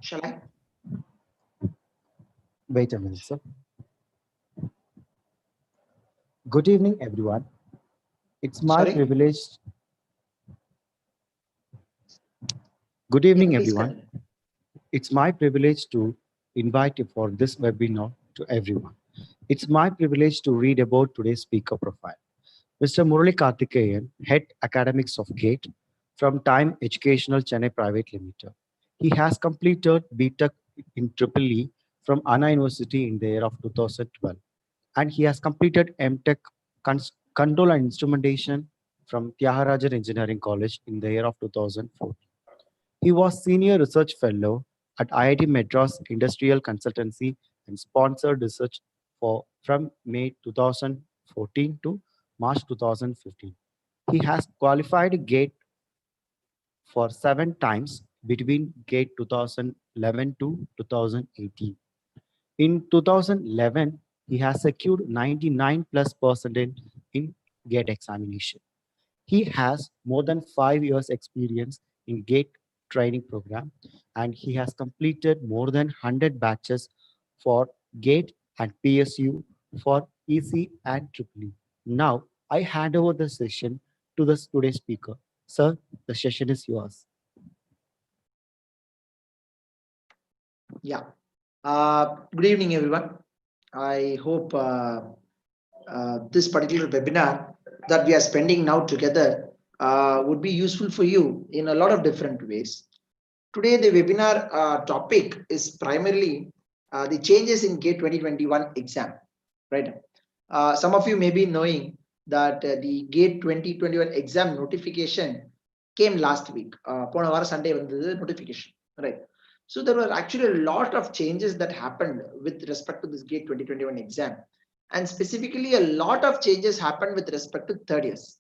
Shall I? Wait a minute, sir. Good evening, everyone. It's my Sorry? privilege. Good Yeah, evening, please everyone. continue. It's my privilege to invite you for this webinar to everyone. It's my privilege to read about today's speaker profile. Mr. Murali Karthikeyan, Head Academics of GATE from Time Educational Chennai Private Limited. He has completed BTech in Triple E from Anna University in the year of 2012, and he has completed MTech Control and Instrumentation from Tyagarajan Engineering College in the year of 2004. He was Senior Research Fellow at IIT Madras Industrial Consultancy and sponsored research from May 2014 to March 2015. He has qualified GATE for 7 times between GATE 2011 to 2018. In 2011, he has secured 99 plus percent in GATE examination. He has more than 5 years experience in GATE training program, and he has completed more than 100 batches for GATE and PSU for EC and Triple E. Now, I hand over the session to the today's speaker. Sir, the session is yours. Yeah. Good evening, everyone. I hope this particular webinar that we are spending now together would be useful for you in a lot of different ways. Today, the webinar topic is primarily the changes in GATE 2021 exam, right? Some of you may be knowing that the GATE 2021 exam notification came last week. Pona vara Sunday the notification, right? So there were actually a lot of changes that happened with respect to this GATE 2021 exam. And specifically, a lot of changes happened with respect to third years.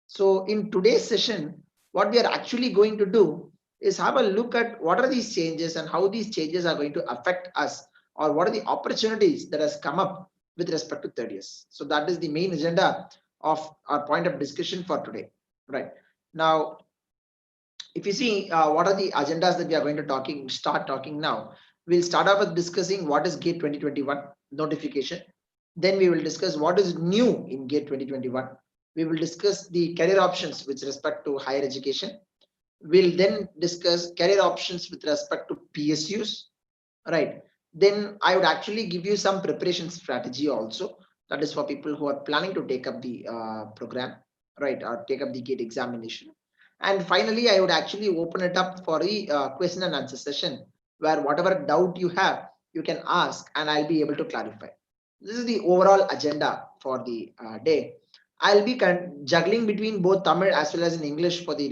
So in today's session, what we are actually going to do is have a look at what are these changes and how these changes are going to affect us, or what are the opportunities that has come up with respect to third years. So that is the main agenda of our point of discussion for today. Right now, if you see what are the agendas that we are going to start talking now, we'll start off with discussing what is GATE 2021 notification. Then we will discuss what is new in GATE 2021. We will discuss the career options with respect to higher education. We'll then discuss career options with respect to PSUs, right? Then I would actually give you some preparation strategy also. That is for people who are planning to take up the program, right, or take up the GATE examination. And finally, I would actually open it up for the question and answer session, where whatever doubt you have, you can ask and I'll be able to clarify. This is the overall agenda for the day. I'll be juggling between both Tamil as well as in English for the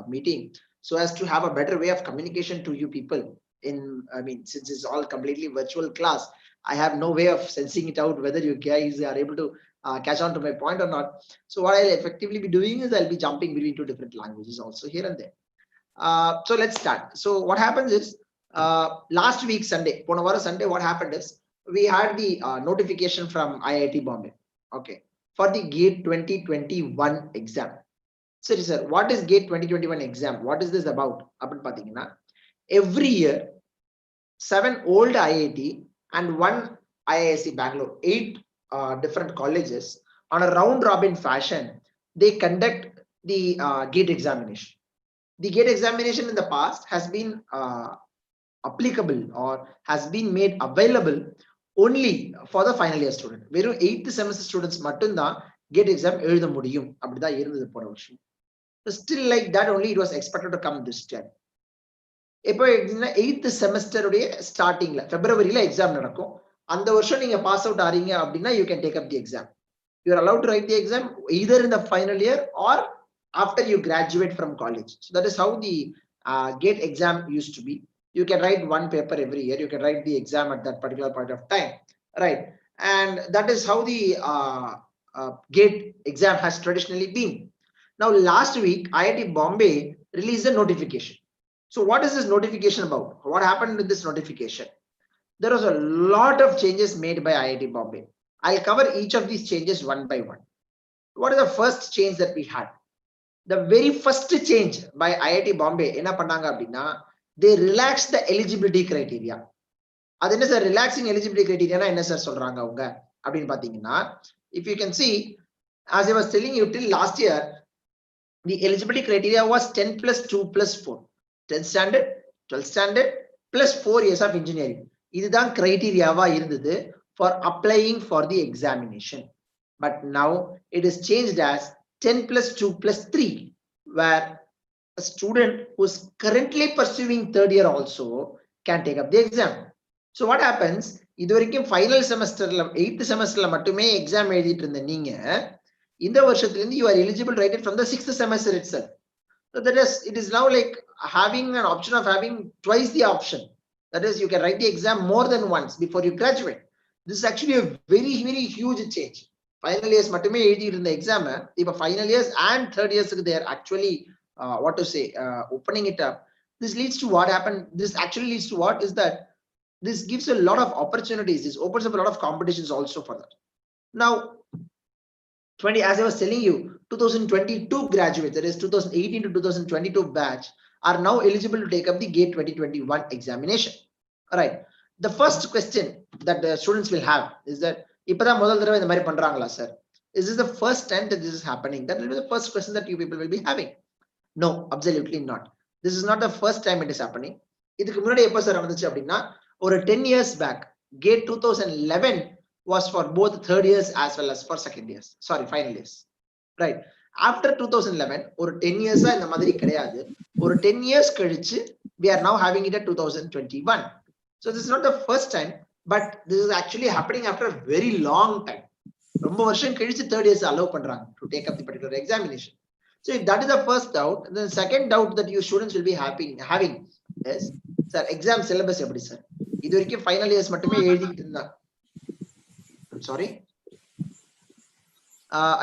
meeting, so as to have a better way of communication to you people. Since it's all completely virtual class, I have no way of sensing it out whether you guys are able to catch on to my point or not. So what I'll effectively be doing is I'll be jumping between two different languages also here and there. So let's start. So what happens is last week Sunday, Ponavara Sunday, what happened is we had the notification from IIT Bombay, okay, for the GATE 2021 exam. Sir, what is GATE 2021 exam? What is this about? Every year, 7 old IIT and 1 IISc Bangalore, 8 different colleges on a round robin fashion, they conduct the GATE examination. The GATE examination in the past has been applicable or has been made available only for the final year student. Veru 8th semester students mattumda GATE exam எழுத முடியும் அப்படிதான் இருந்தது போன வருஷம். Still like that only it was expected to come this time. இப்போ 8th semester உடைய ஸ்டார்டிங்ல Februaryல exam நடக்கும். அந்த வருஷம் நீங்க பாஸ் அவுட் ஆறீங்க அப்படின்னா you can take up the exam. You are allowed to write the exam either in the final year or after you graduate from college. So that is how the GATE exam used to be. You can write one paper every year. You can write the exam at that particular point of time, right? And that is how the GATE exam has traditionally been. Now, last week, IIT Bombay released a notification. So what is this notification about? What happened with this notification? There was a lot of changes made by IIT Bombay. I'll cover each of these changes one by one. What is the first change that we had? The very first change by IIT Bombay, enna pannanga appadina, they relax the eligibility criteria. அது என்ன sir relaxing eligibility கிரைட்டீரியானா என்ன sir சொல்றாங்க அவங்க அப்படின்னு பாத்தீங்கன்னா, if you can see, as I was telling you till last year, the eligibility criteria was 10 plus 2 plus 4, 10th standard, 12th standard plus 4 years of engineering. இதுதான் கிரைட்டீரியாவா இருந்தது for applying for the examination. But now it is changed as 10 plus 2 plus 3, where a student who is currently pursuing third year also can take up the exam. So what happens, இது வரைக்கும் final செமஸ்டர்ல 8th செமஸ்டர்ல மட்டுமே exam எழுதிட்டு இருந்த நீங்க இந்த வருஷத்துல இருந்து you are eligible right from the 6th semester itself. So that is, it is now like having an option of having twice the option. That is, you can write the exam more than once before you graduate. This is actually a very, very huge change. Final years மட்டுமே எழுதிட்டு இருந்த exam இப்ப final years and third years they are actually what to say, opening it up. This leads to what happened. This actually leads to what is that this gives a lot of opportunities. This opens up a lot of competitions also for that. Now, as I was telling you, 2022 graduates, that is 2018 to 2022 batch, are now eligible to take up the GATE 2021 examination. All right. The first question that the students will have is that, இப்பதான் முதல் தடவை இந்த மாதிரி பண்றாங்களா sir? Is this the first time that this is happening? That will be the first question that you people will be having. No, absolutely not. This is not the first time it is happening. இதுக்கு முன்னாடி எப்ப sir வந்துச்சு அப்படின்னா, ஒரு 10 years back, GATE 2011 was for both third years as well as for second years. Sorry, final years. Right. After 2011, ஒரு 10 years இந்த மாதிரி கிடையாது. ஒரு 10 years கழிச்சு, we are now having it at 2021. So this is not the first time, but this is actually happening after a very long time. ரொம்ப வருஷம் கழிச்சு third years allow பண்றாங்க to take up the particular examination. So if that is the first doubt, the second doubt that you students will be having is, sir, exam syllabus எப்படி sir? இது வரைக்கும் final years மட்டுமே எழுதிட்டு இருந்தாங்க. I'm sorry.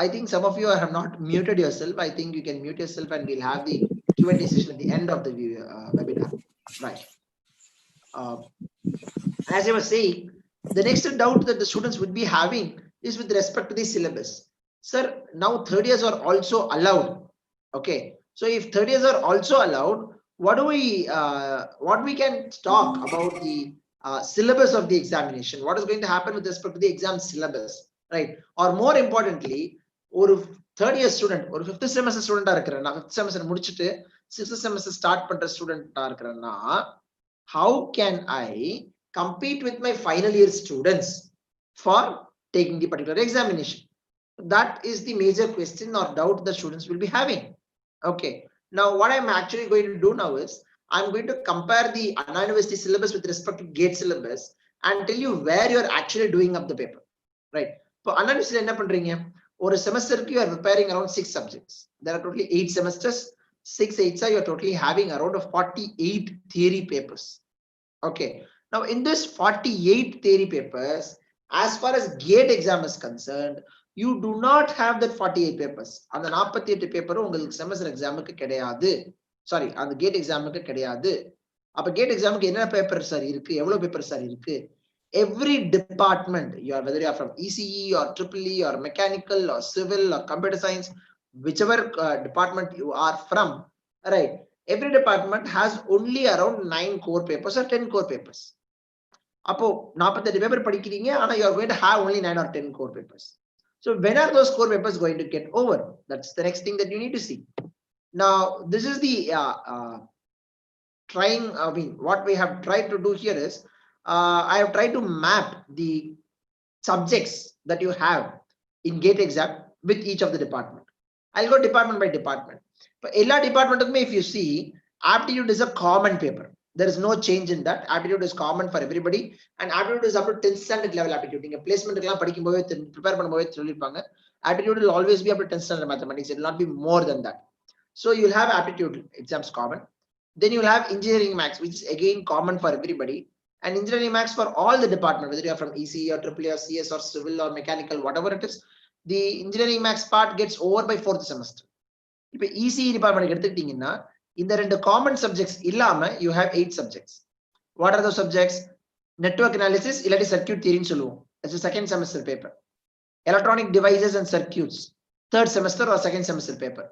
I think some of you have not muted yourself. I think you can mute yourself and we'll have the Q&A session at the end of the webinar. Right. As I was saying, the next doubt that the students would be having is with respect to the syllabus. Sir, now third years are also allowed. Okay. So if third years are also allowed, what we can talk about the syllabus of the examination? What is going to happen with respect to the exam syllabus, right? Or more importantly, or third year student or 5th semester student இருக்கிறேன்னா 5th semester முடிச்சிட்டு 6th semester start பண்ற student இருக்கிறேன்னா, how can I compete with my final year students for taking the particular examination? That is the major question or doubt the students will be having. Okay. Now what I'm actually going to do now is, I'm going to compare the Anna University syllabus with respect to GATE syllabus and tell you where you're actually doing up the paper. Right. So Anna University என்ன பண்றீங்க? ஒரு செமஸ்டருக்கு you are preparing around 6 subjects. There are totally 8 semesters. 6 8s are you're totally having around 48 theory papers. Okay. Now in this 48 theory papers, as far as GATE exam is concerned, you do not have that 48 papers. அந்த 48 paper உங்களுக்கு semester எக்ஸாமுக்கு கிடையாது. Sorry, அந்த gate எக்ஸாமுக்கு கிடையாது. அப்ப gate எக்ஸாமுக்கு என்ன பேப்பர் சார் இருக்கு? எவ்வளவு பேப்பர் சார் இருக்கு? Every department, whether you are from ECE or EEE or mechanical or civil or computer science, whichever department you are from, right? Every department has only around 9 core papers or 10 core papers. அப்போ 48 paper படிக்கிறீங்க, ஆனா you are going to have only 9 or 10 core papers. So when are those core papers going to get over? That's the next thing that you need to see. Now, this is the what we have tried to do here is, I have tried to map the subjects that you have in GATE exam with each of the department. I'll go department by department. But every department, if you see, aptitude is a common paper. There is no change in that. Aptitude is common for everybody, and aptitude is up to 10th standard level aptitude. You placement prepare aptitude will always be up to 10th standard mathematics. It will not be more than that. So you'll have aptitude exams common. Then you'll have engineering maths, which is again common for everybody. And engineering maths for all the department, whether you are from ECE or EEE or CS or civil or mechanical, whatever it is, the engineering maths part gets over by 4th semester. If ECE department எடுத்துக்கிட்டீங்கன்னா, இந்த ரெண்டு common subjects இல்லாம you have 8 subjects. What are those subjects? Network analysis இல்லாட்டி circuit theory ன்னு சொல்லுவோம். It's a second semester paper. Electronic devices and circuits, third semester or second semester paper.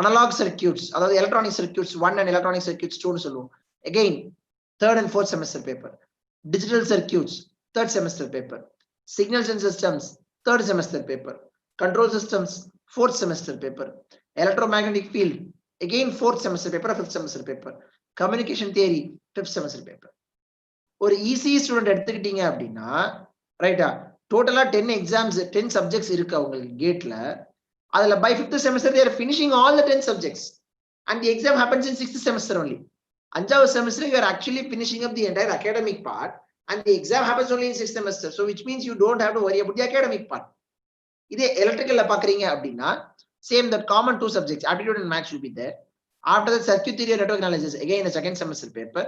Analog circuits, அதாவது electronic circuits 1 and electronic circuits 2 ன்னு சொல்லுவோம். Again, third and fourth semester paper. Digital circuits, third semester paper. Signals and systems, third semester paper. Control systems, fourth semester paper. Electromagnetic field, again fourth semester paper or fifth semester paper. Communication theory, fifth semester paper. ஒரு easy student எடுத்துக்கிட்டீங்க அப்படின்னா ரைட்டா, டோட்டலா 10 exams 10 subjects இருக்கு அவங்களுக்கு கேட்ல. அதுல by 5th semester they are finishing all the 10 subjects and the exam happens in 6th semester only. அஞ்சாவது semester you are actually finishing up the entire academic part and the exam happens only in 6th semester, so which means you don't have to worry about the academic part. இதே எலக்ட்ரிக்கல்ல பாக்குறீங்க அப்படின்னா same, that common 2 subjects aptitude and maths will be there. After that, circuit theory and network analysis, again the second semester paper.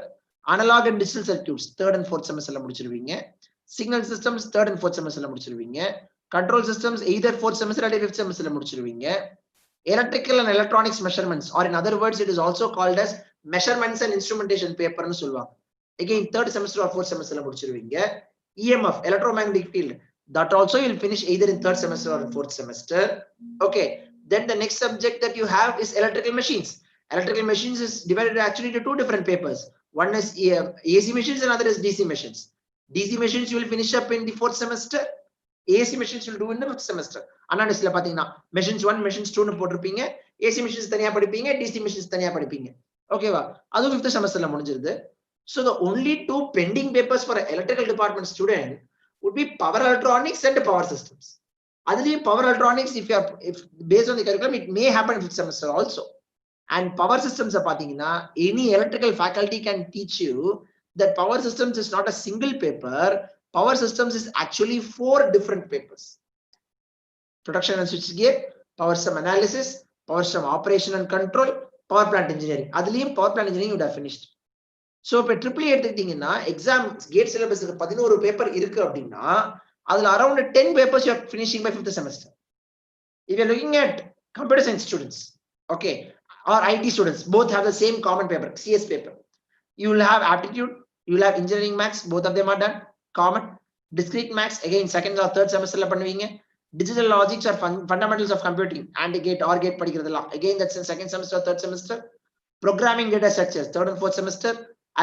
Analog and digital circuits, third and fourth semester la mudichiruvinga. Signal systems, third and fourth semester la mudichiruvinga. Control systems, either fourth semester or fifth semester la mudichiruvinga. Electrical and electronics measurements, or in other words, it is also called as measurements and instrumentation paper nu solluvaanga. Again, third semester or fourth semester la mudichiruvinga. EMF, electromagnetic field, that also you will finish either in third semester or in fourth semester. Okay, then the next subject that you have is electrical machines. Electrical machines is divided actually into 2 different papers. One is AC machines and other is DC machines. DC machines you will finish up in the fourth semester. AC machines you will do in the fifth semester. Analysis la pathina machines 1 machines 2 nu potrupinga. AC machines thaniya padipinga, DC machines thaniya padipinga. Okay va, adu fifth semester la mudinjirudhu. So the only 2 pending papers for an electrical department student would be power electronics and power systems. Adli power electronics, if based on the curriculum, it may happen in fifth semester also. And power systems are pathina, any electrical faculty can teach you that power systems is not a single paper. Power systems is actually 4 different papers. Production and switchgear, power system analysis, power system operation and control, power plant engineering. Adli power plant engineering you would have finished. So if triple எடுத்துக்கிட்டீங்கன்னா exam gate syllabus 11 paper இருக்கு அப்படின்னா அதுல around 10 papers you are finishing by 5th semester. If you are looking at computer science students, okay, or IT students, both have the same common paper, CS paper. You will have aptitude, you will have engineering maths, both of them are done common. Discrete maths, again second or third semester la பண்ணுவீங்க. Digital logics or fundamentals of computing and gate or gate படிக்கிறதெல்லாம் again that's in second semester or third semester. Programming data structures, third and fourth semester.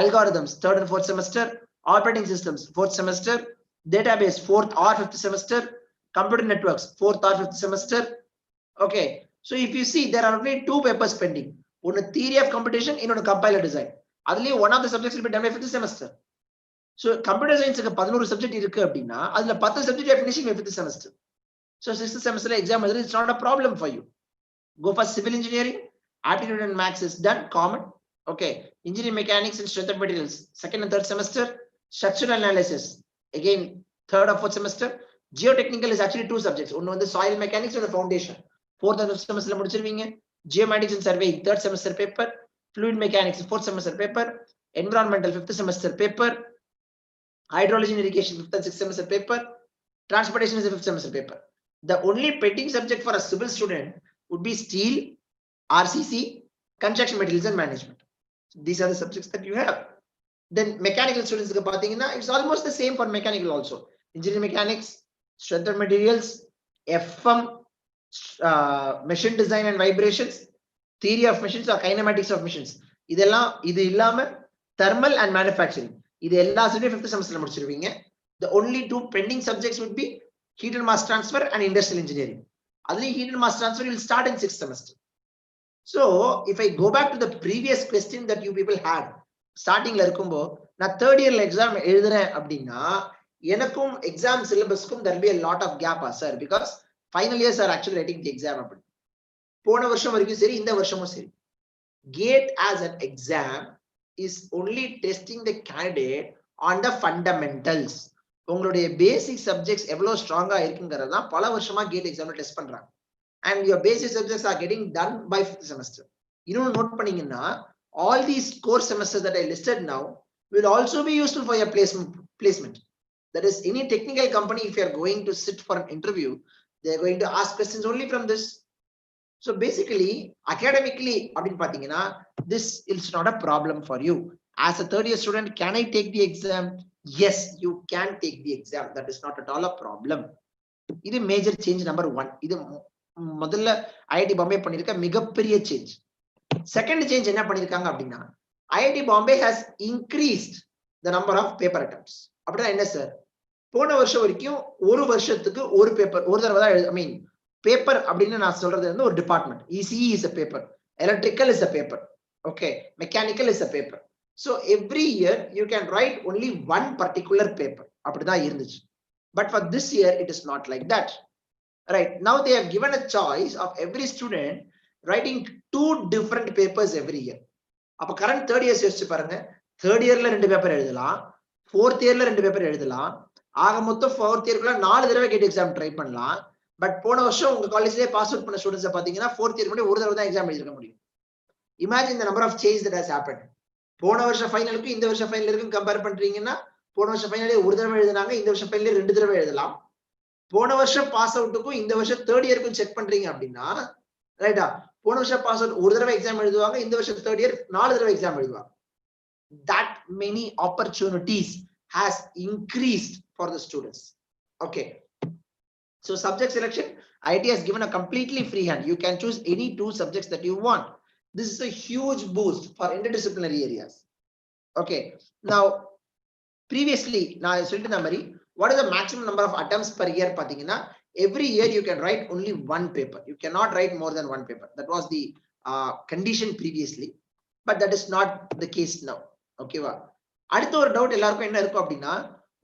Algorithms, third and fourth semester. Operating systems, fourth semester. Database, fourth or fifth semester. Computer networks, fourth or fifth semester. Okay, so if you see, there are only 2 papers pending. One theory of computation, another compiler design. Adli one of the subjects will be done by 5th semester. So computer science ku 11 subject irukku appadina adula 10 subject you are finishing by 5th semester. So 6th semester exam it's not a problem for you. Go for civil engineering, aptitude and maths is done common. Okay, engineering mechanics and strength of materials, second and third semester. Structural analysis, again third or fourth semester. Geotechnical is actually 2 subjects, one on the soil mechanics and the foundation. Fourth and fifth semester la mudichiruvinga. Geomatics and surveying, third semester paper. Fluid mechanics, fourth semester paper. Environmental, 5th semester paper. Hydrology and irrigation, 5th and 6th semester paper. Transportation is a 5th semester paper. The only pending subject for a civil student would be steel, RCC, construction materials and management. These are the subjects that you have. Then mechanical students ku pathina it's almost the same for mechanical also. Engineering mechanics, strength of materials, FM, machine design and vibrations, theory of machines or kinematics of machines. இது இல்லாம thermal and manufacturing. இது எல்லா subject 5th semester la முடிச்சிருவீங்க. The only 2 pending subjects would be heat and mass transfer and industrial engineering. Adli heat and mass transfer will start in 6th semester. So if I go back to the previous question that you people had starting la irukumbo na third year exam எழுதுறேன் அப்படினா எனக்கும் exam syllabusக்கும் there will be a lot of gap sir, because final years are actually writing the exam அப்படி போன வருஷம் வரைக்கும் சரி இந்த வருஷமும் சரி. Gate as an exam is only testing the candidate on the fundamentals. உங்களுடைய பேசிக் சப்ஜெக்ட்ஸ் எவ்வளவு ஸ்ட்ராங்கா இருக்குங்கிறத தான் பல வருஷமா கேட் எக்ஸாம்ல டெஸ்ட் பண்றாங்க. And your basic subjects are getting done by 5th semester. இன்னொன்னு நோட் பண்ணீங்கன்னா all these core semesters that I listed now will also be useful for your placement. That is, any technical company, if you are going to sit for an interview, they are going to ask questions only from this. So basically, academically, this is not a problem for you. As a third year student, can I take the exam? Yes, you can take the exam. That is not at all a problem. This is major change number 1. This முதல்ல IIT Bombay பண்ணிருக்க மிகப்பெரிய change. Second change என்ன பண்ணிருக்காங்க அப்படின்னா IIT Bombay has increased the number of paper attempts. அப்படின்னா என்ன sir? போன வருஷம் வரைக்கும் ஒரு வருஷத்துக்கு ஒரு பேப்பர் ஒரு தடவை தான் ஐ மீன் பேப்பர் அப்படின்னு நான் சொல்றது வந்து ஒரு department. ECE is a paper, electrical is a paper, okay, mechanical is a paper. So every year you can write only one particular paper. அப்படிதான் இருந்துச்சு. But for this year it is not like that. Right, now they have given a choice of every student writing 2 different papers every year. அப்ப current third years யோசிச்சு பாருங்க, third yearல 2 paper எழுதலாம், fourth yearல 2 paper எழுதலாம், ஆக மொத்தம் fourth yearக்குள்ள 4 தடவை gate exam try பண்ணலாம். But போன வருஷம் உங்க காலேஜ்லயே பாஸ் அவுட் பண்ண ஸ்டூடண்ட்ஸ் பாத்தீங்கன்னா fourth year மட்டும் ஒரு தடவை தான் எக்ஸாம் எழுதிருக்க முடியும். Imagine the number of change that has happened. போன வருஷம் ஃபைனலுக்கும் இந்த வருஷம் ஃபைனலுக்கும் கம்பேர் பண்றீங்கன்னா போன வருஷம் ஃபைனலே ஒரு தடவை எழுதினாங்க, இந்த வருஷம் ஃபைனலே 2 தடவை எழுதலாம். போன வருஷம் பாஸ் அவுட்டுக்கும் இந்த வருஷம் தேர்ட் இயருக்கும் செக் பண்றீங்க அப்படின்னா ரைட்டா, போன வருஷம் பாஸ் அவுட் ஒரு தடவை எக்ஸாம் எழுதுவாங்க, இந்த வருஷம் தேர்ட் இயர் 4 தடவை எக்ஸாம் எழுதுவாங்க. That many opportunities has increased for the students. Okay, so subject selection, IIT has given a completely free hand. You can choose any 2 subjects that you want. This is a huge boost for interdisciplinary areas. Okay, now previously now I said the Mari, what is the maximum number of attempts per year? Pathina, every year you can write only 1 paper. You cannot write more than 1 paper. That was the condition previously, but that is not the case now. Okay, va அடுத்த ஒரு doubt எல்லாருக்கும் என்ன இருக்கும் அப்படின்னா,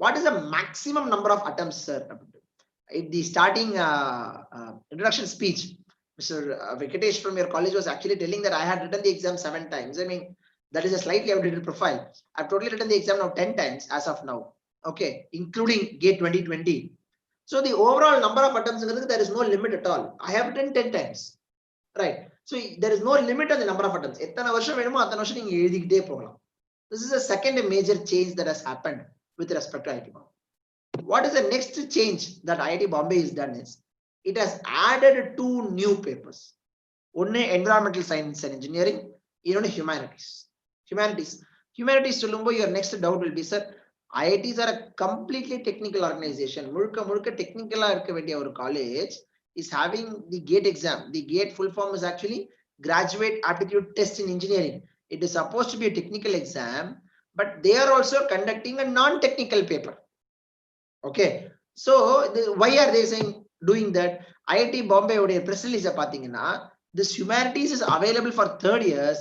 what is the maximum number of attempts, sir? In the starting introduction speech, Mr. Venkatesh from your college was actually telling that I had written the exam 7 times. I mean, that is a slightly outdated profile. I've totally written the exam now 10 times as of now. Okay, including GATE 2020. So the overall number of attempts, there is no limit at all. I have written 10 times, right? So there is no limit on the number of attempts. எத்தனை வருஷம் வேணுமோ அத்தனை வருஷம் நீங்க எழுதிக்கிட்டே போகலாம். This is a second major change that has happened with respect to IIT Bombay. What is the next change that IIT Bombay has done is, it has added 2 new papers. One environmental science and engineering, இன்னொன்னு humanities சொல்லும்போ your next doubt will be, sir, IITs are a completely technical organization. முழுக்க technical இருக்க வேண்டிய ஒரு college is having the GATE exam. The GATE full form is actually graduate aptitude test in engineering. It is supposed to be a technical exam, but they are also conducting a non-technical paper. Okay, so why are they saying doing that? IIT Bombay உடைய press release பாத்தீங்கன்னா, this humanities is available for 3rd years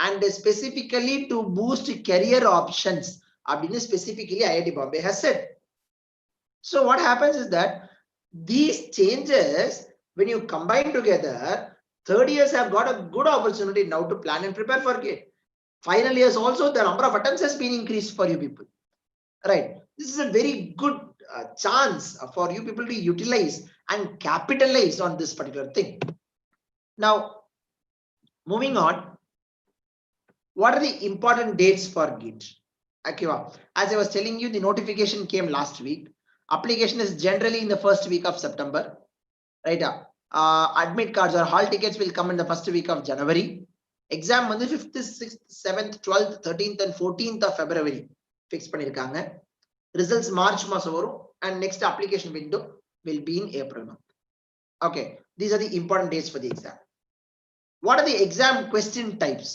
and specifically to boost career options. Abdini specifically IIT Bombay has said. So what happens is that these changes, when you combine together, 3rd years have got a good opportunity now to plan and prepare for GATE. Final years also, the number of attempts has been increased for you people. Right, this is a very good chance for you people to utilize and capitalize on this particular thing. Now, moving on, what are the important dates for GATE? Okay, as I was telling you, the notification came last week. Application is generally in the first week of September. Right, admit cards or hall tickets will come in the first week of January. Exam on the 5th, 6th, 7th, 12th, 13th and 14th of February fix பண்ணிருக்காங்க. Results March மாசம் வரும் and next application window will be in April month. Okay, these are the important dates for the exam. What are the exam question types?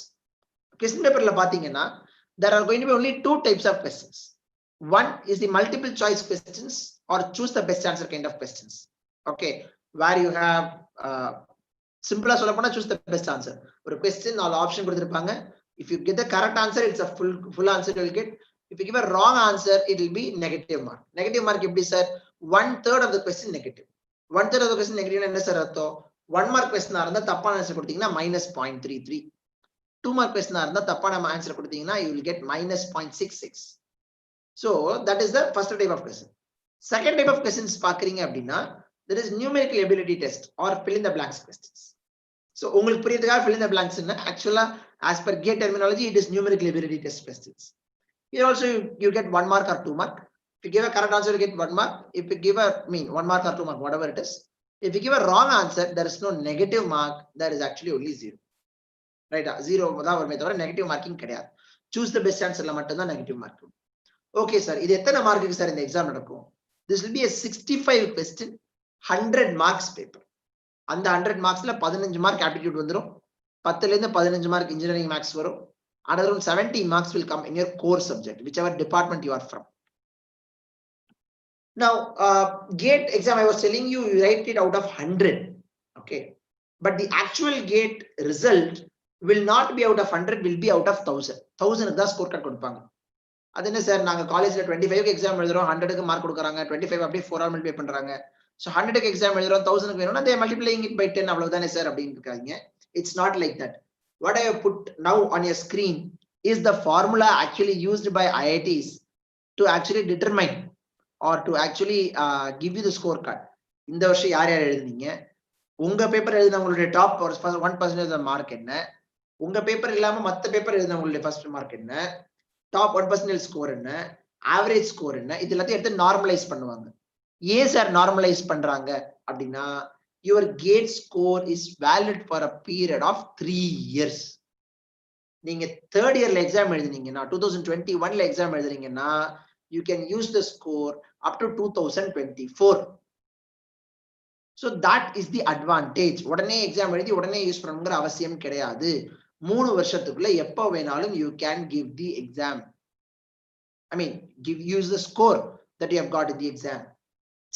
Question paper la பாத்தீங்கன்னா, there are going to be only 2 types of questions. One is the multiple choice questions or choose the best answer kind of questions. Okay, where you have சிம்பிளா சொல்ல போனா choose the best answer. ஒரு question 4 option கொடுத்திருப்பாங்க. If you get the correct answer, it's a full answer you will get. If you give a wrong answer, it will be negative mark. Negative mark எப்படி sir? 1/3 of the question negative. 1/3 of the question negative என்ன sir அர்த்தம்? 1 mark question இருந்தா தப்பான answer கொடுத்தீங்கன்னா -0.33. 2 mark question இருந்தா தப்பான answer கொடுத்தீங்கன்னா you will get -0.66. So that is the first type of question. Second type of questions பாக்குறீங்க அப்படின்னா, there is numerical ability test or fill in the blanks questions. So உங்களுக்கு புரியுதுக்கா fill in the blanks ன்னா actually as per GATE terminology it is numerical ability test questions. Here also you get 1 mark or 2 mark. If you give a correct answer you get 1 mark. If you give 1 mark or 2 mark, whatever it is. If you give a wrong answer, there is no negative mark, there is actually only 0. Right, 0 தான் வருமே தவிர negative marking கிடையாது. Choose the best answer ல மட்டும் தான் negative mark. Okay sir, இது எத்தனை மார்க்குக்கு சார் இந்த எக்ஸாம் நடக்கும்? This will be a 65 question 100 marks paper. அந்த 100 marksல 15 mark aptitude வந்துரும். 10ல இருந்து 15 mark engineering maths வரும். Another 70 marks will come in your core subject, whichever department you are from. Now, GATE exam, I was telling you, you write it out of 100. Okay. But the actual GATE result will not be out of 100, will be out of 1000. 1000 is score card கொடுப்பாங்க. அது என்ன sir நாங்க காலேஜ்ல 25 exam எழுதுறோம் 100க்கு mark கொடுக்கறாங்க 25 அப்படியே 4 all multiply பண்றாங்க. So 100க்கு எக்ஸாம் எழுதுறோம் 1000க்கு வேணும்னா they multiplying it by 10 அவ்வளவுதானே சார் அப்படின்னு இருக்காங்க. It's not like that. What I have put now on your screen is the formula actually used by IITs to actually determine or to actually give you the scorecard. இந்த வருஷம் யார் யார் எழுதுனீங்க, உங்க paper எழுதினவங்களுடைய top 1% mark என்ன, உங்க paper இல்லாம மத்த paper எழுதினவங்களுடைய first mark என்ன, டாப் 1% ஸ்கோர் என்ன, ஆவரேஜ் ஸ்கோர் என்ன, இது எல்லாத்தையும் எடுத்து நார்மலைஸ் பண்ணுவாங்க. ஏன் சார் நார்மலைஸ் பண்றாங்க அப்படின்னா, your GATE score is valid for a period of 3 years. நீங்க தேர்ட் இயர்ல எக்ஸாம் எழுதுனீங்கன்னா 2021ல எக்ஸாம் எழுதுறீங்கன்னா you can use the score up to 2024. So that is the advantage. உடனே எக்ஸாம் எழுதி உடனே யூஸ் பண்ணணும்ங்கற அவசியம் கிடையாது. 3 வருஷத்துக்குள்ள எப்ப வேணாலும் you can give the exam. I mean, use the score that you have got in the exam.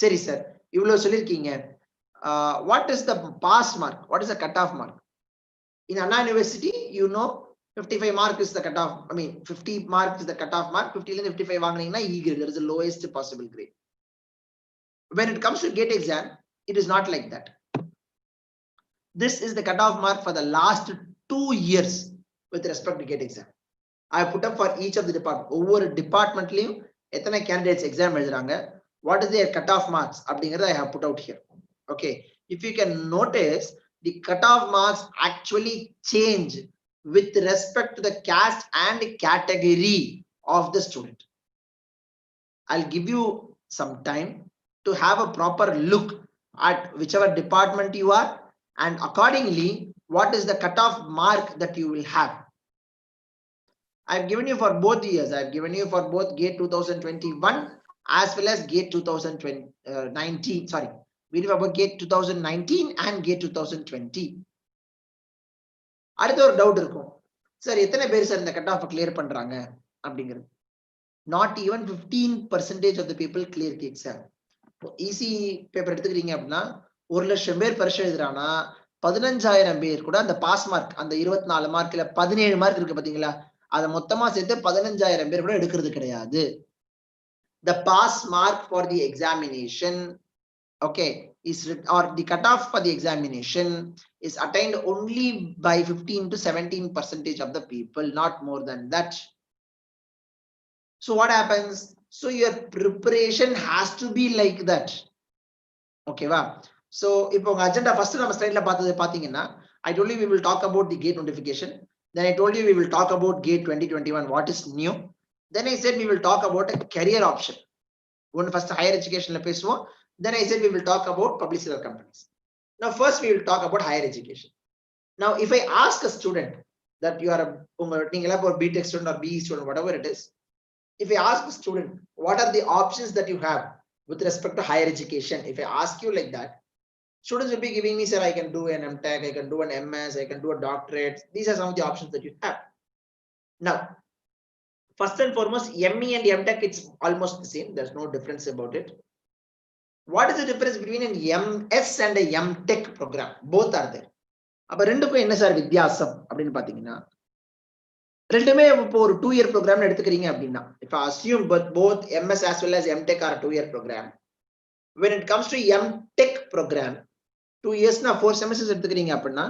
சரி sir, இவ்வளவு சொல்லிருக்கீங்க. What is the pass mark? What is the cutoff mark? In Anna University, you know 55 mark is the cutoff. I mean, 50 mark is the cutoff mark. 50 to 55 வாங்குனீங்கன்னா E grade. That is the lowest possible grade. When it comes to GATE exam, it is not like that. This is the cutoff mark for the last 2 years with respect to GATE exam. I put up for each of the department. Over departmentலயும் எத்தனை candidates exam எழுதுறாங்க, what is their cutoff marks அப்படிங்கறத I have put out here. Okay, if you can notice, the cutoff marks actually change with respect to the caste and category of the student. I'll give you some time to have a proper look at whichever department you are, and accordingly, what is the cutoff mark that you will have. I've given you for both years. I've given you for both GATE 2021 as well as GATE 2019. Sorry, we have about GATE 2019 and GATE 2020. அடுத்த ஒரு doubt இருக்கும், sir எத்தனை பேர் sir இந்த cut off clear பண்றாங்க அப்படிங்கிறது. Not even 15% of the people clear the exam. Easy paper எடுத்துக்கிறீங்க அப்படின்னா 1,00,000 பேர் பரிசு எழுதுறானா 15,000 பேர் கூட அந்த பாஸ் மார்க், அந்த 24 மார்க்ல 17 மார்க் இருக்கு பாத்தீங்களா, அதை மொத்தமா சேர்த்து 15,000 பேர் கூட எடுக்கிறது கிடையாது. The pass mark for the examination, okay, is or the cutoff for the examination is attained only by 15 to 17% of the people, not more than that. So what happens? So your preparation has to be like that. Okay va? So இப்போ உங்க agenda first நம்ம ஸ்லைட்ல பார்த்தது பாத்தீங்கன்னா, I told you we will talk about the GATE notification. Then I told you we will talk about GATE 2021, what is new. Then I said we will talk about a career option. One first higher education la பேசுவோம். Then I said we will talk about public sector companies. Now first we will talk about higher education. Now if I ask a student that you are நீங்களா ஒரு BTech student or BE student, whatever it is, if I ask a student what are the options that you have with respect to higher education, if I ask you like that, students will be giving me, sir, I can do an MTech, I can do an MS, I can do a doctorate. These are some of the options that you have. Now, first and foremost, ME and MTech, it's almost the same. There's no difference about it. What is the difference between an MS and a MTech program? Both are there. அப்ப ரெண்டுக்கும் என்ன sir வித்தியாசம் அப்படின்னு பாத்தீங்கன்னா, ரெண்டுமே இப்போ ஒரு 2 year program எடுத்துக்கிறீங்க அப்படின்னா, if I assume both MS as well as MTech are a 2 year program, when it comes to MTech program, 2 years na 4 semesters எடுத்துக்கிறீங்க அப்படின்னா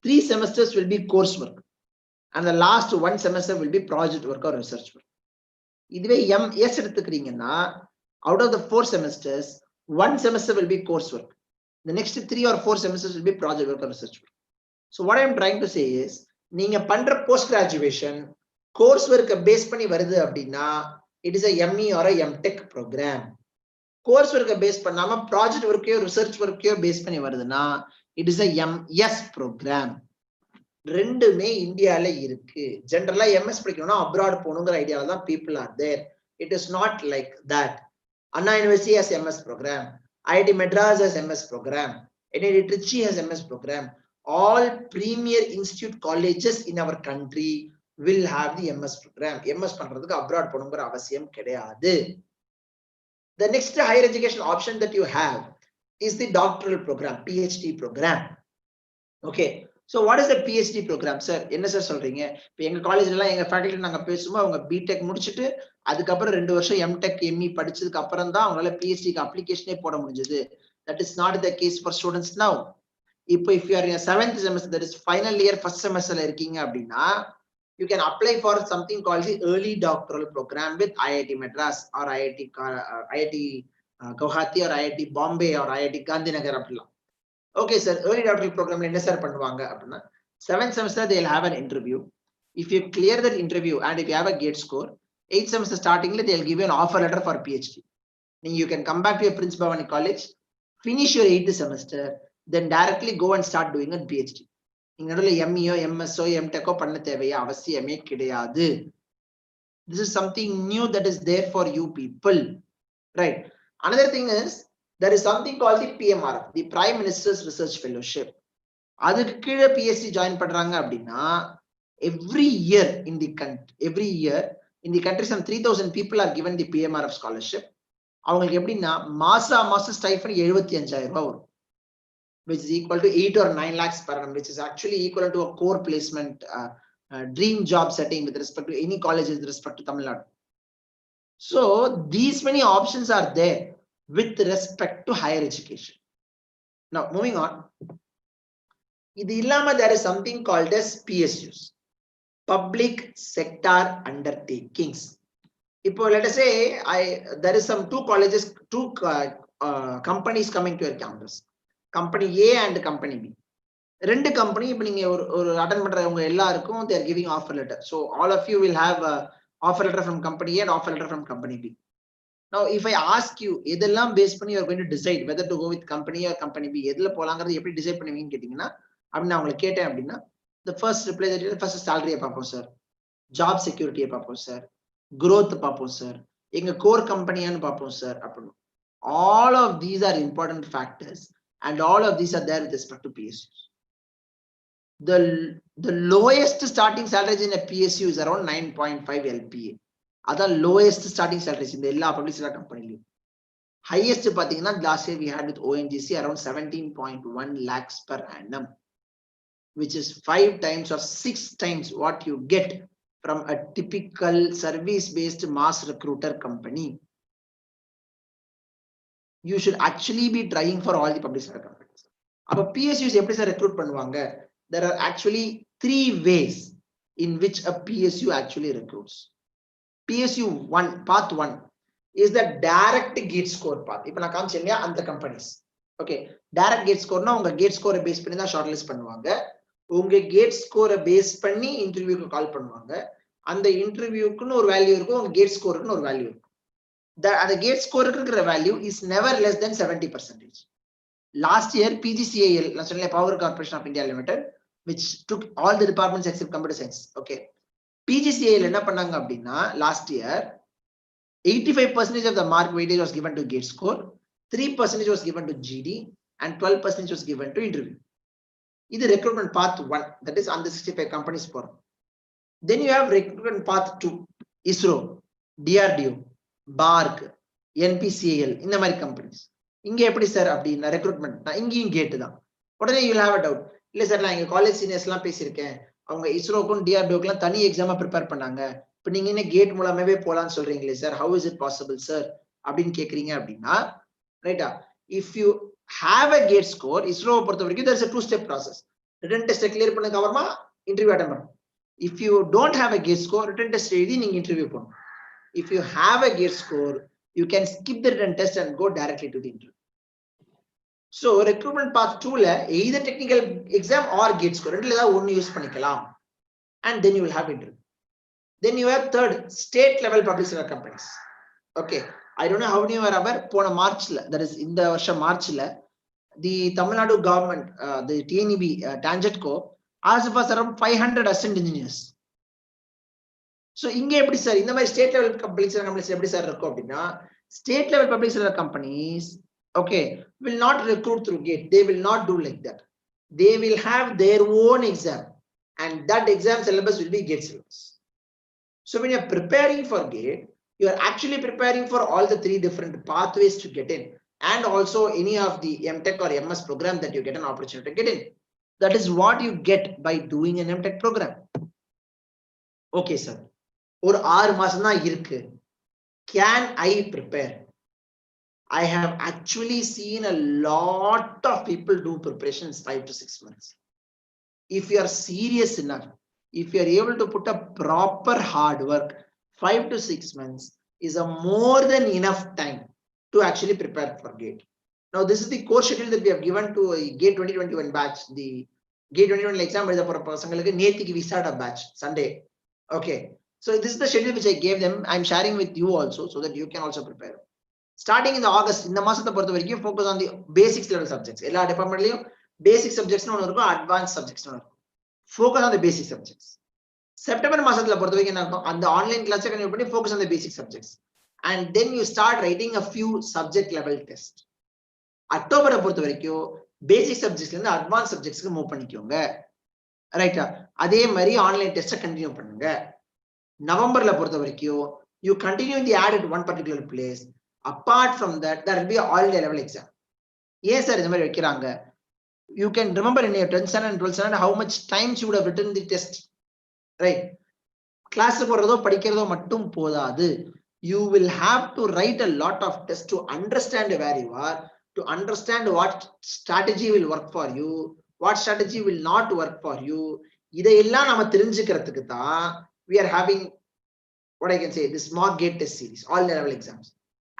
3 semesters will be coursework and the last 1 semester will be project work or research work. இதுவே MS எடுத்துக்கிறீங்கன்னா, out of the 4 semesters, 1 semester will be coursework. The next 3 or 4 semesters will be project work or research work. So what I am trying to say is, நீங்க பண்ற post graduation course work base பண்ணி வருது அப்படின்னா it is a ME or a MTech program. Course work base பண்ணாம project work research work base பண்ணி வருதுன்னா it is a MS program. ரெண்டுமே இந்தியால இருக்கு. ஜெனரலா MS படிக்கணும்னா அப்ராட் போகணுங்கிற ஐடியால தான் people are there. It is not like that. Anna University has MS program, IIT Madras has MS program, NIT Trichy has MS program. All premier institute colleges in our country will have the MS program. MS பண்றதுக்கு abroad போகணுங்கிற அவசியம் கிடையாது. The next higher education option that you have is the doctoral program, PhD program. Okay. So what is the PhD program, sir? என்ன sir சொல்றீங்க? இப்போ எங்க காலேஜ்ல எங்க ஃபேக்கல்டி நாங்க பேசும்போது அவங்க பிடெக் முடிச்சிட்டு அதுக்கப்புறம் 2 வருஷம் எம்டெக் எம்இ படிச்சதுக்கு அப்புறம் தான் அவங்களால பிஹெச்டிக்கு அப்ளிகேஷனே போட முடிஞ்சது. That is not the case for students now. இப்போ if you are in a 7th semester, that is final year first semester இருக்கீங்க அப்படின்னா you can apply for something called the early doctoral program with IIT Madras or IIT Guwahati or IIT Bombay or IIT Gandhinagar அப்படிலாம். Okay, sir. Early doctoral program என்ன sir பண்ணுவாங்க அப்படின்னா 7th semester they'll have an interview. If you clear that interview and if you have a gate score, 8th semester starting they'll give you an offer letter for PhD. You can come back to your Prince Bhavani college, finish your 8th semester, then directly go and start doing a PhD. நீங்க நடுவில் எம்இஓ MSO எம்டெக்கோ பண்ண தேவையா அவசியமே கிடையாது. This is something new that is there for you people, right? Another thing is there is something called the PMR, the Prime Minister's Research Fellowship. அதுக்கு கீழே PhD join பண்றாங்க அப்படின்னா every year in the country some 3000 people are given the PMR of scholarship. அவங்களுக்கு எப்படின்னா மாசம் stipend 75,000 ரூபாய் வரும், which is equal to 8 or 9 lakhs per annum, which is actually equal to a core placement dream job setting with respect to any college with respect to Tamil Nadu. So these many options are there with respect to higher education. Now moving on, there is something called as PSUs, public sector undertakings. Let us say there is some two companies coming to your campus, company A and company B. ரெண்டு company இப்போ நீங்க ஒரு attend பண்றவங்க எல்லாருக்கும் they are giving offer letter. So all of you will have a offer letter from company A and offer letter from company B. Now if I ask you இதெல்லாம் base பண்ணி you are going to decide whether to go with company or company B, எதுல போலாங்கிறது எப்படி decide பண்ணுவீங்கன்னு கேட்டீங்கன்னா அப்படி நான் உங்களுக்கு கேட்டேன் அப்படின்னா the first reply that is first salary பார்ப்போம் சார், ஜாப் செக்யூரிட்டியை பார்ப்போம் சார், growth பார்ப்போம் சார், எங்க கோர் கம்பெனியான்னு பார்ப்போம் சார் அப்படின்னு. All of these are important factors and all of these are there with respect to PSUs. The lowest starting salaries in a PSU is around 9.5 LPA. That's the lowest starting salaries in the public sector company. Highest pathina last year we had with ONGC around 17.1 lakhs per annum, which is 5 times or 6 times what you get from a typical service-based mass recruiter company. You should actually be trying for all the public sector companies. Now, PSUs எப்படி sir recruit பண்ணுவாங்க? There are actually 3 ways in which a PSU actually recruits. PSU 1, path 1 is the direct gate score path. இப்போ நான் காமிச்சேன் அந்த companies. Okay, direct gate score na unga gate score base பண்ணி தான் shortlist பண்ணுவாங்க. உங்க gate score base பண்ணி இன்டர்வியூக்கு கால் பண்ணுவாங்க. அந்த இன்டர்வியூக்குன்னு ஒரு வேல்யூ இருக்கும், உங்க gate scoreக்குன்னு ஒரு வேல்யூ இருக்கும். The gate score இருக்கிற value is never less than 70%. Last year PGCIL, National Power Corporation of India Limited, which took all the departments except computer science. Okay, PGCIL என்ன பண்ணாங்க அப்படின்னா last year 85% of the mark weightage was given to gate score, 3% was given to GD and 12% was given to interview. This is recruitment path 1, that is under 65 companies for. Then you have recruitment path 2, ISRO, DRDO, BARC, NPCIL, இந்த மாதிரி companies. இங்க எப்படி sir அப்படின்னா recruitment இங்கேயும் கேட்டு தான். உடனே you have a doubt, இல்ல சார் நான் எங்க காலேஜ் சீனியர்ஸ் எல்லாம் பேசியிருக்கேன், அவங்க இஸ்ரோக்கும் டிஆர்டிஓக்கெல்லாம் தனி எக்ஸாமா ப்ரிப்பேர் பண்ணாங்க, இப்போ நீங்க என்ன கேட் மூலமாவே போலான்னு சொல்றீங்களே sir, how is it possible sir அப்படின்னு கேக்குறீங்க அப்படின்னா ரைட்டா, if you have a GATE score, இஸ்ரோவை பொறுத்த வரைக்கும் there is a 2-step process. Written டெஸ்ட்டை கிளியர் பண்ணதுக்கு அப்புறமா இன்டர்வியூ அட்டெண்ட் பண்ணணும். If you don't have a GATE score, written test எழுதி நீங்க இன்டர்வியூ பண்ணணும். If you have a GATE score, you can skip the written test and go directly to the interview. So recruitment path 2 la either technical exam or gate score ரெண்டுல ஏதாவது ஒன்னு use பண்ணிக்கலாம், and then you will have interview. Then you have third, state level public sector companies. Okay, I don't know how many you are aware, போன மார்ச்ல, that is இந்த வருஷம் மார்ச்ல, the Tamil Nadu government, the TNEB, Tangetco asked for around 500 assistant engineers. So இங்க எப்படி sir இந்த மாதிரி state level public sector companies எப்படி சார் இருக்கும் அப்படின்னா, state level public sector companies okay will not recruit through gate, they will not do like that, they will have their own exam. and that exam syllabus will be GATE syllabus. So when you're preparing for GATE, you're actually preparing for all the 3 different pathways to get in, and also any of the MTech or MS program that you get an opportunity to get in. That is what you get by doing an MTech program. Okay, sir. ஒரு 6 மாசம் தான் இருக்கு. Can I prepare? I have actually seen a lot of people do preparations 5 to 6 months. If you are serious enough, if you are able to put a proper hard work, 5 to 6 months is a more than enough time to actually prepare for GATE. Now, this is the course schedule that we have given to a GATE 2021 batch. The GATE 2021 exam is the we start a batch Sunday. Okay. So this is the schedule which I gave them. I'm sharing with you also so that you can also prepare. Starting in the August, in the மாசத்தை பொறுத்த வரைக்கும் focus on the basics level subjects. எல்லா டிபார்ட்மெண்ட்லயும் basic subjects னு ஒன்னு இருக்கும், advanced subjects னு இருக்கும். Focus on the basic subjects. September மாசத்துல பொறுத்த வரைக்கும் என்ன இருக்கும், அந்த ஆன்லைன் கிளாஸை கன்டினியூ பண்ணி focus on the basic subjects, and then you start writing a few subject level tests. அக்டோபரை பொறுத்த வரைக்கும் basic subjects ல இருந்து advanced subjectsக்கு மூவ் பண்ணிக்கோங்க. ரைட்டா? அதே மாதிரி ஆன்லைன் டெஸ்ட்டை கண்டினியூ பண்ணுங்க. நவம்பர்ல பொறுத்த வரைக்கும் you continue the ad at one particular place. Apart from that, there will be an all-day level exam. Yes, sir. You can remember in your 10th standard and 12th standard how much times you would have written the test, right? Class mattum podadu. You will have to write a lot of tests to understand where you are, to understand what strategy will work for you, what strategy will not work for you. இதெல்லாம் நாம தெரிஞ்சுக்கிறதுக்கு தான் we are having what I can say, this mock GATE test series, all level exams.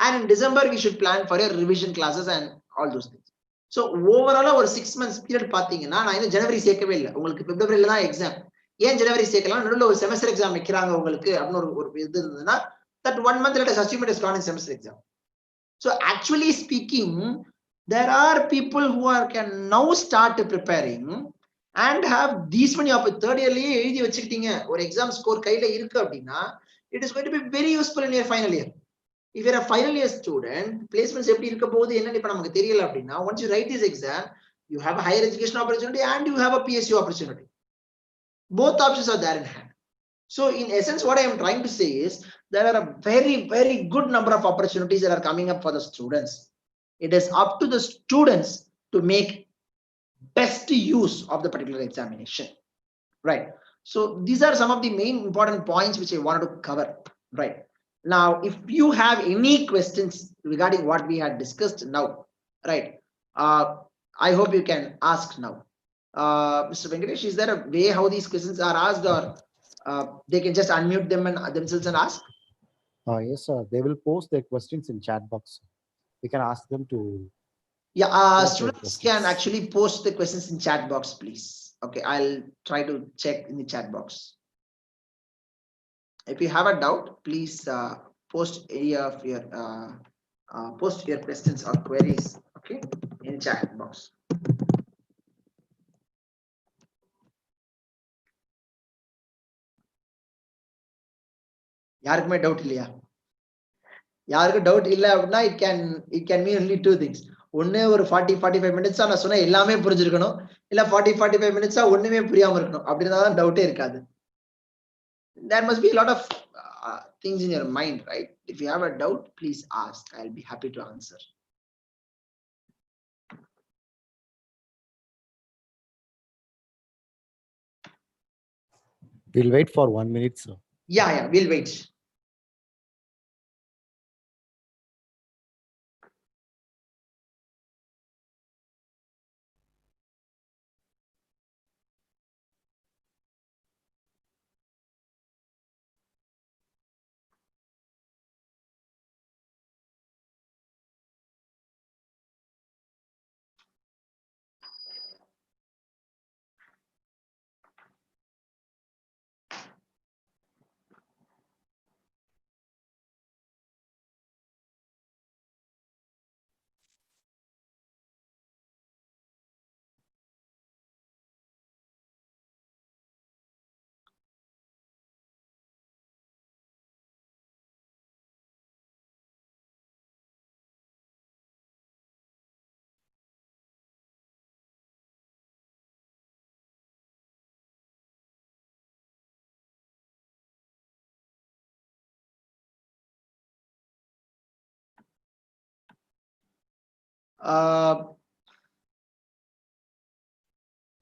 And in December, we should plan for your revision classes and all those things. So overall, over 6 months period, பாத்தீங்கன்னா நான் இந்த ஜனவரி சேர்க்கவே இல்லை. உங்களுக்கு பிப்ரவரியில தான் exam. ஏன் ஜனவரி சேர்க்கலாம்? நடுவில் ஒரு செமஸ்டர் எக்ஸாம் வைக்கிறாங்க உங்களுக்கு அப்படின்னு ஒரு இது இருந்ததுன்னா, that 1 month let us assume it is gone in semester exam. So actually speaking, there are people who can now start preparing and have these many of third yearலயே எழுதி வச்சுக்கிட்டீங்க, ஒரு எக்ஸாம் ஸ்கோர் கையில இருக்கு அப்படின்னா, it is going to be very useful in your final year. If you're a final year student, placements எப்படி இருக்க போகுது என்னன்னு இப்ப நமக்கு தெரியல அப்படின்னா, once you write this exam, you have a higher education opportunity and you have a PSU opportunity. Both options are there in hand. So in essence, what I am trying to say is there are a very, very good number of opportunities that are coming up for the students. It is up to the students to make best use of the particular examination, right? So these are some of the main important points which I wanted to cover, right? Now, if you have any questions regarding what we had discussed now, right, I hope you can ask now. Mr. Venkatesh, is there a way how these questions are asked, or they can just unmute them and themselves and ask? Yes, sir. They will post their questions in chat box. We can ask them to. Yeah, students can actually post the questions in chat box, please. Okay, I'll try to check in the chat box. If you have a doubt, please post any of your questions or queries, okay, in chat box. யாருக்குமே doubt இல்லையா? யாருக்கும் doubt இல்லை அப்படின்னா it can mean only 2 things. ஒண்ணு ஒரு 40-45 minutes நான் சொன்ன எல்லாமே புரிஞ்சிருக்கணும், இல்ல 40-45 minutes ஒண்ணுமே புரியாம இருக்கணும். அப்படின்னா தான் டவுட்டே இருக்காது. There must be a lot of things in your mind, right? If you have a doubt, please ask. I'll be happy to answer. We'll wait for 1 minute, sir. Yeah, we'll wait.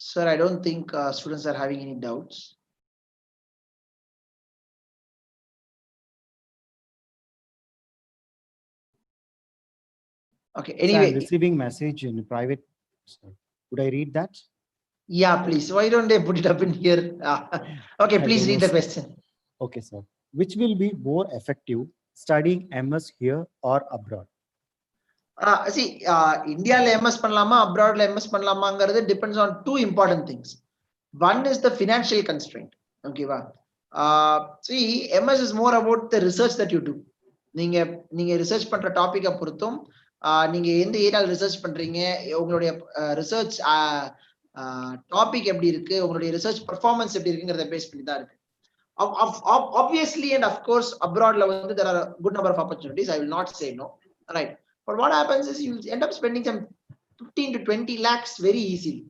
Sir, I don't think students are having any doubts. Okay, So I'm anyway. receiving message in private. Could I read that? Yeah, please. Why don't they put it up in here? Okay, please read the question. Okay, sir. Which will be more effective, studying MS here or abroad? See, India MS panlama, abroad MS panlama depends on two important things. One is the financial constraint. Okay, see, MS is more about the research that you do. நீங்க research பண்ற டாபிக்கை பொறுத்தும் நீங்க எந்த ஏரியால research பண்றீங்க, உங்களுடைய research topic எப்படி இருக்கு, உங்களுடைய ரிசர்ச் பெர்ஃபார்மன்ஸ் எப்படி இருக்குங்கிறத பேஸ் பண்ணி தான் இருக்கு. Obviously and of course abroad there are a good number of opportunities. I will not say no, right? But what happens is you end up spending some 15 to 20 lakhs very easily.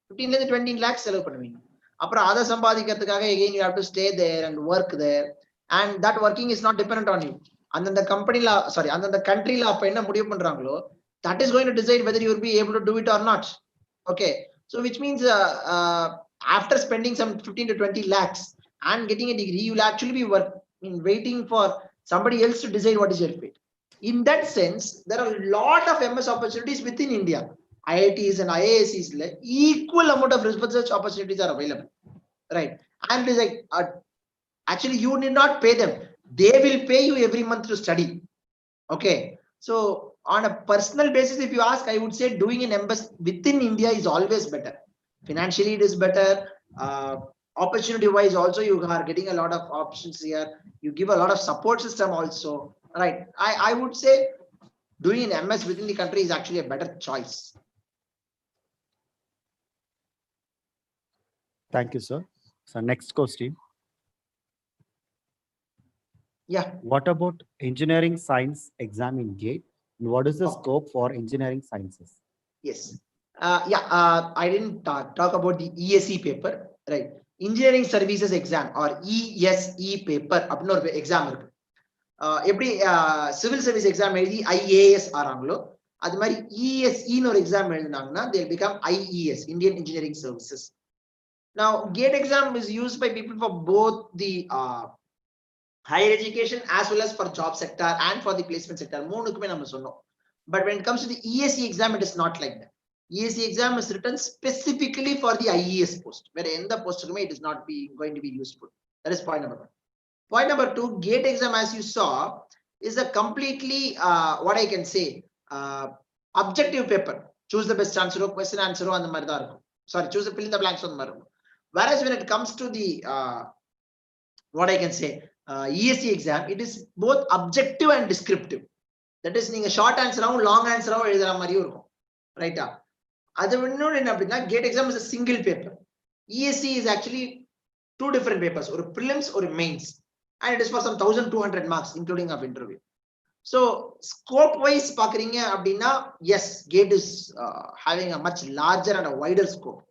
15 to 20 lakhs செலவு பண்ணுவீங்க. அப்புறம் அதை சம்பாதிக்கிறதுக்காக again you have to stay there and work there, and that working is not dependent on you. அந்தந்த கம்பெனில அந்தந்த கண்ட்ரில அப்ப என்ன முடிவு பண்றாங்களோ that is going to decide whether you will be able to do it or not. Okay, so which means after spending some 15 to 20 lakhs and getting a degree, you will actually be waiting for somebody else to decide what is your fate. In that sense, there are a lot of MS opportunities within India. IITs and IASs, equal amount of research opportunities are available, right? And it's like actually you need not pay them; they will pay you every month to study. Okay, so on a personal basis, if you ask, I would say doing an MS within India is always better. Financially, it is better. Opportunity wise also, you are getting a lot of options here. You give a lot of support system also, right? I would say doing an MS within the country is actually a better choice. Thank you, sir. So next question. Yeah. What about engineering science exam in GATE? And what is the scope for engineering sciences? Yes. I didn't talk about the ESE paper, right? Engineering services exam or ESE paper அப்படினு ஒரு exam இருக்கு. எப்படி civil service exam எழுதி IAS ஆறாங்களோ அது மாதிரி ESE ன்னு ஒரு exam எழுதினாங்கன்னா they become IES, Indian Engineering Services. Now GATE exam is used by people for both the higher education as well as for job sector and for the placement sector. மூணுக்குமே நம்ம சொன்னோம். But when it comes to the ESE exam, it is not like that. ESE exam is written specifically for the IES post, where in the post it is not going to be useful. That is point number one. Point number two, GATE exam, as you saw, is a completely what I can say objective paper. Choose the best answer, question answer, and the மாதிரி இருக்கும். Sorry, choose the fill in the blanks on the மாதிரி. Whereas when it comes to the what I can say ESE exam, it is both objective and descriptive. That is நீங்க short ஆன்சராவும் long ஆன்சராவும் எழுதுற மாதிரியும் இருக்கும், ரைட்டா? அது இன்னொன்று என்ன அப்படின்னா GATE exam is a single paper. ESE is actually two different papers, ஒரு prelims ஒரு mains, and it is for some 1200 marks including of interview. So scope wise பாக்குறீங்க அப்படின்னா yes, GATE is having a much larger and a wider scope.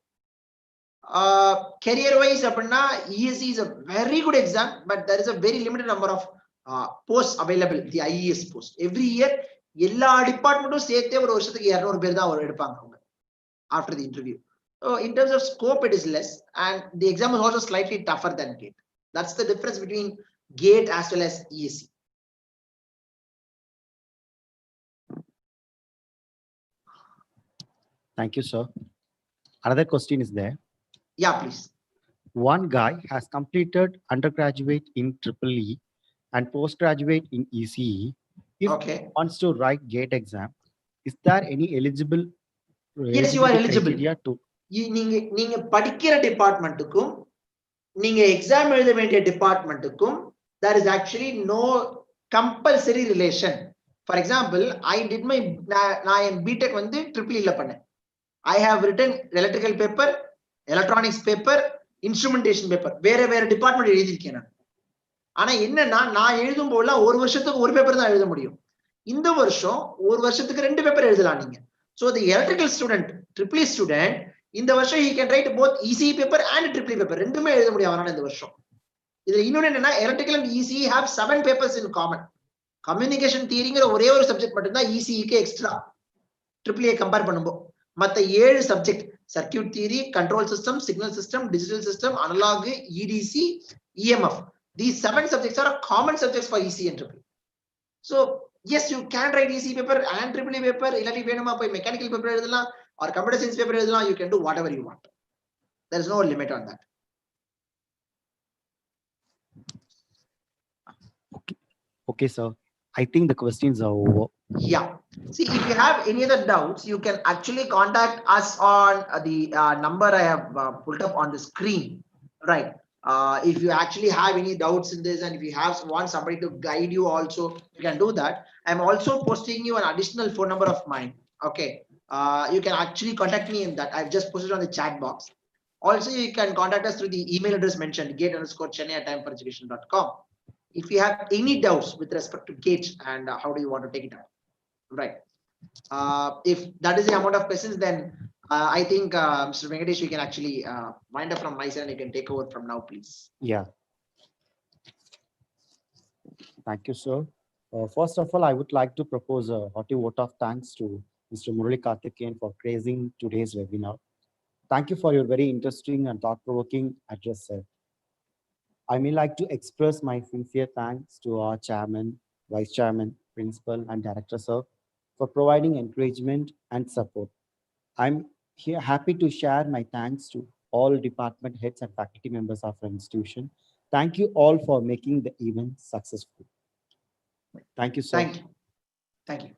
Career wise அப்படின்னா ESE is a very good exam, but there is a very limited number of posts available, the IES post. Every year எல்லா டிபார்ட்மெண்ட்டும் சேர்த்தே ஒரு வருஷத்துக்கு 200 பேர் தான் எடுப்பாங்க அவங்க after the interview. So in terms of scope, it is less, and the exam is also slightly tougher than GATE. That's the difference between GATE as well as ESE. Thank you, sir. Another question is there. Yeah, please. One guy has completed undergraduate in EEE and postgraduate in ECE. If he wants to write GATE exam, is there any eligible? Yes, you are eligible. நீங்க படிக்கிற டிபார்ட்மெண்ட்டுக்கும் நீங்க exam எழுத வேண்டிய டிபார்ட்மெண்ட்டுக்கும் there is actually no compulsory relation. For example, நான் என் BTech வந்து EEE ல பண்ணேன். I have written electrical paper, electronics paper, instrumentation paper. வேற டிபார்ட்மெண்ட் எழுதியிருக்கேன் நான். ஆனா என்னன்னா நான் எழுதும் போல ஒரு வருஷத்துக்கு ஒரு பேப்பர் தான் எழுத முடியும். இந்த வருஷம் ஒரு வருஷத்துக்கு 2 பேப்பர் எழுதலாம் நீங்க. So the electrical student, EEE student, இந்த வருஷம் he can write both ECE paper and EEE paper. ரெண்டுமே எழுத முடியும் அவரால இந்த வருஷம். இதுல இன்னொன்னு என்னன்னா electrical and ECE have 7 papers in common. Communication theoryங்கிற ஒரே ஒரு சப்ஜெக்ட் மட்டும் தான் ECE க்கு எக்ஸ்ட்ரா. AAA compare பண்ணும்போது மத்த 7 subject circuit theory, control system, signal system, digital system, analog, EDC, EMF. These 7 subjects are common subjects for EC and AAA. So yes, you can write EC paper and AAA paper. இல்லாட்டி வேணுமா போய் mechanical paper எழுதலாம் or computer science paper எழுதலாம். You can do whatever you want. There is no limit on that. Okay, sir. I think the questions are over. Yeah. See, if you have any other doubts, you can actually contact us on the number I have put up on the screen, right? If you actually have any doubts in this, and if you want somebody to guide you also, you can do that. I'm also posting you an additional phone number of mine. Okay. You can actually contact me in that. I've just posted on the chat box. Also, you can contact us through the email address mentioned, gate_chennai@timeforeducation.com. If you have any doubts with respect to GATE and how do you want to take it up, right? If that is the amount of questions, then I think Mr. Venkatesh, you can actually wind up from my side and you can take over from now, please. Yeah. Thank you, sir. First of all, I would like to propose a hearty vote of thanks to Mr. Murali Karthikeyan for gracing today's webinar. Thank you for your very interesting and thought-provoking address, sir. I may like to express my sincere thanks to our chairman, vice chairman, principal, and director, sir, for providing encouragement and support. I'm here happy to share my thanks to all department heads and faculty members of our institution. Thank you all for making the event successful. Thank you, sir. Thank you. Thank you.